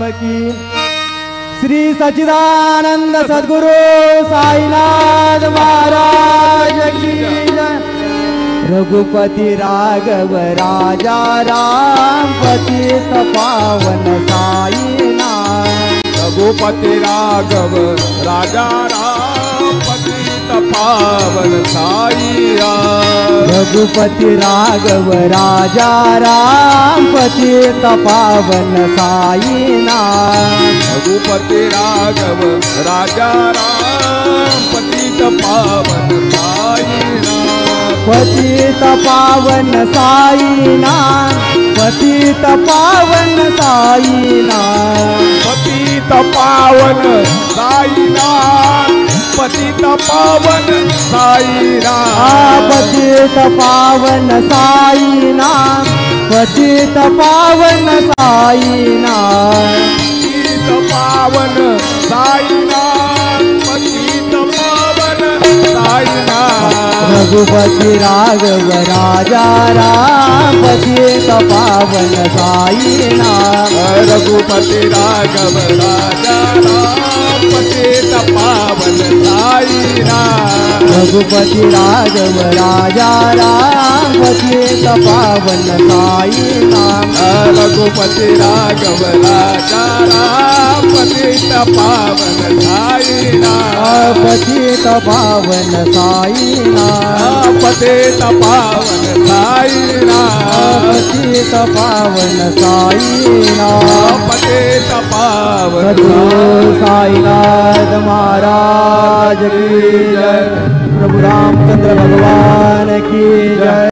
की। श्री सच्चिदानंद सद्गुरु साईनाथ महाराज की जय। रघुपति राघव राजा राम पतित पावन साईनाथ। रघुपति राघव राजा राम पतित पावन साईनाथ। रघुपति राघव राजा राम पतित पावन साईनाथ। रघुपति राघव राजा राम पतित पावन साईनाथ। पतित पावन साईनाथ। पतित पावन साईनाथ। पतित पावन साईनाथ। पतित पावन साईनाथ। पतित पावन साईनाथ। पतित पावन साईनाथ। पतित पावन साईनाथ। पतित पावन साईनाथ। रघुपति राघव राजा राम पतित पावन साईनाथ। रघुपति राघव राजा राम पतित पावन साईनाथ। रघुपति राघव राजा राम पतित पावन साईनाथ। रघुपति राघव राजा राम पतित पावन साईनाथ। पतित पावन साईनाथ। पतित पावन साईनाथ। पतित पावन साईनाथ। पतित पावन सद्गुरु साईनाथ महाराज की जय। प्रभु रामचंद्र भगवान की जय।